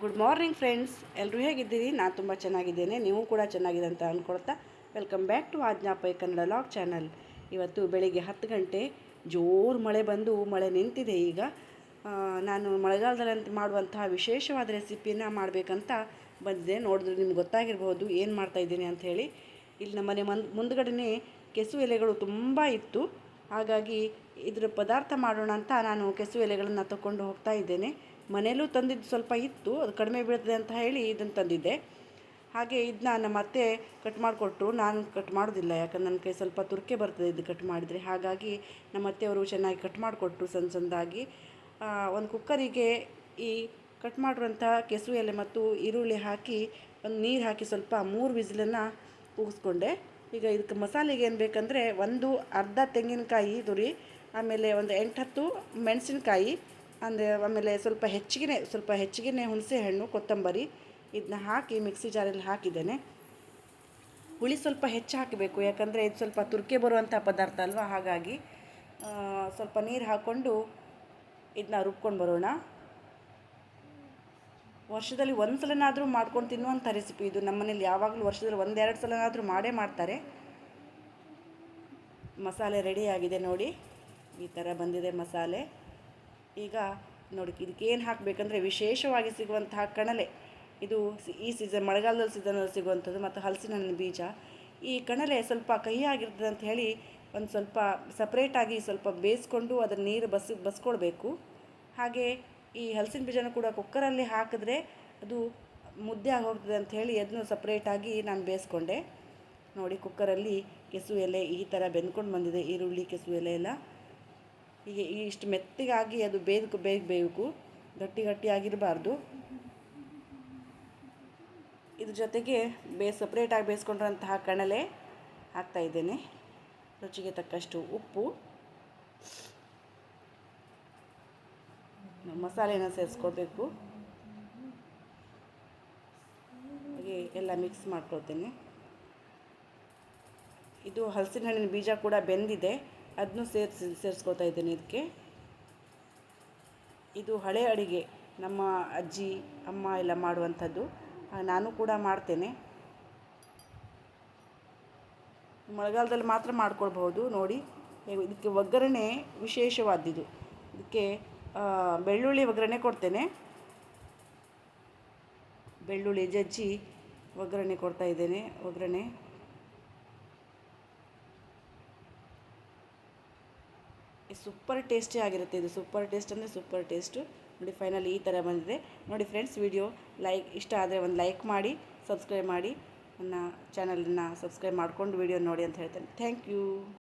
Good morning friends, ಎಲ್ಲರೂ ಹೇಗಿದ್ದೀರಿ? ನಾನು ತುಂಬ ಚೆನ್ನಾಗಿದ್ದೇನೆ, ನೀವು ಕೂಡ ಚೆನ್ನಾಗಿದೆ ಅಂತ ಅಂದ್ಕೊಳ್ತಾ welcome back to Aagna Pai Kannada vlog channel. ಇವತ್ತು ಬೆಳಿಗ್ಗೆ 10 ಗಂಟೆ ಜೋರು ಮಳೆ ಬಂದು ಮಳೆ ನಿಂತಿದೆ. ಈಗ ನಾನು ಮಳೆಗಾಲದಲ್ಲಿ ಮಾಡುವಂತಹ ವಿಶೇಷವಾದ ರೆಸಿಪಿನ ಮಾಡಬೇಕಂತ ಬಂದಿದ್ದೆ. ನೋಡಿದ್ರೆ ನಿಮ್ಗೆ ಗೊತ್ತಾಗಿರ್ಬೋದು ಏನು ಮಾಡ್ತಾಯಿದ್ದೀನಿ ಅಂಥೇಳಿ. ಇಲ್ಲಿ ನಮ್ಮನೆ ಮುಂದ್ಗಡೆ ಕೆಸು ಎಲೆಗಳು ತುಂಬ ಇತ್ತು, ಹಾಗಾಗಿ ಇದರ ಪದಾರ್ಥ ಮಾಡೋಣ ಅಂತ ನಾನು ಕೆಸು ಎಲೆಗಳನ್ನು ತಗೊಂಡು ಹೋಗ್ತಾ ಇದ್ದೇನೆ. ಮನೆಯಲ್ಲೂ ತಂದಿದ್ದು ಸ್ವಲ್ಪ ಇತ್ತು, ಅದು ಕಡಿಮೆ ಬೀಳ್ತದೆ ಅಂತ ಹೇಳಿ ಇದನ್ನು ತಂದಿದ್ದೆ. ಹಾಗೆ ಇದನ್ನ ನಮ್ಮ ಅತ್ತೆ ಕಟ್ ಮಾಡಿಕೊಟ್ರು. ನಾನು ಕಟ್ ಮಾಡೋದಿಲ್ಲ, ಯಾಕಂದ್ರೆ ನನ್ನ ಕೈ ಸ್ವಲ್ಪ ತುರ್ಕೆ ಬರ್ತದೆ ಇದು ಕಟ್ ಮಾಡಿದರೆ. ಹಾಗಾಗಿ ನಮ್ಮ ಅತ್ತೆಯವರು ಚೆನ್ನಾಗಿ ಕಟ್ ಮಾಡಿಕೊಟ್ರು ಸಣ್ಣ ಸಣ್ಣದಾಗಿ. ಒಂದು ಕುಕ್ಕರಿಗೆ ಈ ಕಟ್ ಮಾಡಿರುವಂಥ ಕೆಸು ಎಲೆ ಮತ್ತು ಈರುಳ್ಳಿ ಹಾಕಿ ಒಂದು ನೀರು ಹಾಕಿ ಸ್ವಲ್ಪ 3 ವಿಸಿಲನ್ನು ಕೂಗಿಸ್ಕೊಂಡೆ. ಈಗ ಇದಕ್ಕೆ ಮಸಾಲೆಗೆ ಏನು ಬೇಕಂದರೆ ಒಂದು ಅರ್ಧ ತೆಂಗಿನಕಾಯಿ ತುರಿ, ಆಮೇಲೆ ಒಂದು 8-10 ಮೆಣಸಿನಕಾಯಿ, ಆಮೇಲೆ ಸ್ವಲ್ಪ ಹೆಚ್ಚಿಗೆ ಹುಣಸೆ ಹಣ್ಣು, ಕೊತ್ತಂಬರಿ ಇದನ್ನ ಹಾಕಿ ಮಿಕ್ಸಿ ಜಾರಲ್ಲಿ ಹಾಕಿದ್ದೇನೆ. ಹುಳಿ ಸ್ವಲ್ಪ ಹೆಚ್ಚು ಹಾಕಬೇಕು, ಯಾಕಂದರೆ ಇದು ಸ್ವಲ್ಪ ತುರ್ಕೆ ಬರುವಂಥ ಪದಾರ್ಥ ಅಲ್ವಾ. ಹಾಗಾಗಿ ಸ್ವಲ್ಪ ನೀರು ಹಾಕ್ಕೊಂಡು ಇದನ್ನ ರುಬ್ಕೊಂಡು ಬರೋಣ. ವರ್ಷದಲ್ಲಿ ಒಂದು ಸಲನಾದರೂ ಮಾಡ್ಕೊಂಡು ತಿನ್ನುವಂಥ ರೆಸಿಪಿ ಇದು. ನಮ್ಮನೇಲಿ ಯಾವಾಗಲೂ ವರ್ಷದಲ್ಲಿ 1-2 ಸಲನಾದರೂ ಮಾಡೇ ಮಾಡ್ತಾರೆ. ಮಸಾಲೆ ರೆಡಿಯಾಗಿದೆ ನೋಡಿ, ಈ ಥರ ಬಂದಿದೆ ಮಸಾಲೆ. ಈಗ ನೋಡಿ ಇದಕ್ಕೆ ಏನು ಹಾಕಬೇಕಂದ್ರೆ ವಿಶೇಷವಾಗಿ ಸಿಗುವಂತಹ ಕಣಲೆ. ಇದು ಈ ಮಳೆಗಾಲದಲ್ಲಿ ಸೀಸನಲ್ಲಿ ಸಿಗುವಂಥದ್ದು, ಮತ್ತು ಹಲಸಿನ ಹಣ್ಣಿನ ಬೀಜ. ಈ ಕಣಲೆ ಸ್ವಲ್ಪ ಕಹಿ ಆಗಿರ್ತದೆ ಅಂತ ಹೇಳಿ ಒಂದು ಸ್ವಲ್ಪ ಸಪ್ರೇಟಾಗಿ ಸ್ವಲ್ಪ ಬೇಯಿಸ್ಕೊಂಡು ಅದನ್ನು ನೀರು ಬಸ್ಕೊಳ್ಬೇಕು. ಹಾಗೆ ಈ ಹಲಸಿನ ಬೀಜನ ಕೂಡ ಕುಕ್ಕರಲ್ಲಿ ಹಾಕಿದ್ರೆ ಅದು ಮುದ್ದೆ ಆಗಿ ಹೋಗ್ತದೆ ಅಂತ ಹೇಳಿ ಅದನ್ನು ಸಪ್ರೇಟಾಗಿ ನಾನು ಬೇಯಿಸ್ಕೊಂಡೆ. ನೋಡಿ ಕುಕ್ಕರಲ್ಲಿ ಕೆಸು ಎಲೆ ಈ ಥರ ಬೆಂದ್ಕೊಂಡು ಬಂದಿದೆ, ಈರುಳ್ಳಿ ಕೆಸು ಎಲೆ ಎಲ್ಲ. ಹೀಗೆ ಇಷ್ಟು ಮೆತ್ತಗಾಗಿ ಅದು ಬೇಯಬೇಕು, ಗಟ್ಟಿಯಾಗಿರಬಾರ್ದು. ಇದ್ರ ಜೊತೆಗೆ ಸಪ್ರೇಟಾಗಿ ಬೇಯಿಸ್ಕೊಂಡಿರೋಂತಹ ಕಣಲೆ ಹಾಕ್ತಾಯಿದ್ದೇನೆ. ರುಚಿಗೆ ತಕ್ಕಷ್ಟು ಉಪ್ಪು, ಮಸಾಲೆನ ಸೇರಿಸ್ಕೊಳ್ಬೇಕು. ಹಾಗೆ ಎಲ್ಲ ಮಿಕ್ಸ್ ಮಾಡ್ಕೊಳ್ತೇನೆ. ಇದು ಹಲಸಿನ ಹಣ್ಣಿನ ಬೀಜ ಕೂಡ ಬೆಂದಿದೆ, ಅದನ್ನು ಸೇರಿಸ್ಕೊಳ್ತಾ ಇದ್ದೇನೆ ಇದಕ್ಕೆ. ಇದು ಹಳೆ ಅಡುಗೆ, ನಮ್ಮ ಅಜ್ಜಿ ಅಮ್ಮ ಎಲ್ಲ ಮಾಡುವಂಥದ್ದು, ನಾನು ಕೂಡ ಮಾಡ್ತೇನೆ. ಮಳೆಗಾಲದಲ್ಲಿ ಮಾತ್ರ ಮಾಡ್ಕೊಳ್ಬಹುದು. ನೋಡಿ ಇದಕ್ಕೆ ಒಗ್ಗರಣೆ ವಿಶೇಷವಾದ್ದು. ಇದಕ್ಕೆ ಬೆಳ್ಳುಳ್ಳಿ ಒಗ್ಗರಣೆ ಕೊಡ್ತೇನೆ. ಬೆಳ್ಳುಳ್ಳಿ ಜಜ್ಜಿ ಒಗ್ಗರಣೆ ಕೊಡ್ತಾ ಇದ್ದೇನೆ. ಒಗ್ಗರಣೆ ಸೂಪರ್ ಟೇಸ್ಟಿ ಆಗಿರುತ್ತೆ ಇದು. ಸೂಪರ್ ಟೇಸ್ಟ್ ಅಂದರೆ ಸೂಪರ್ ಟೇಸ್ಟು. ನೋಡಿ ಫೈನಲಿ ಈ ಥರ ಬಂದಿದೆ. ನೋಡಿ ಫ್ರೆಂಡ್ಸ್, ವಿಡಿಯೋ ಇಷ್ಟ ಆದರೆ ಒಂದು ಲೈಕ್ ಮಾಡಿ, ಸಬ್ಸ್ಕ್ರೈಬ್ ಮಾಡಿ, ನನ್ನ ಚಾನಲನ್ನು ಸಬ್ಸ್ಕ್ರೈಬ್ ಮಾಡಿಕೊಂಡು ವಿಡಿಯೋ ನೋಡಿ ಅಂತ ಹೇಳ್ತೇನೆ. Thank you.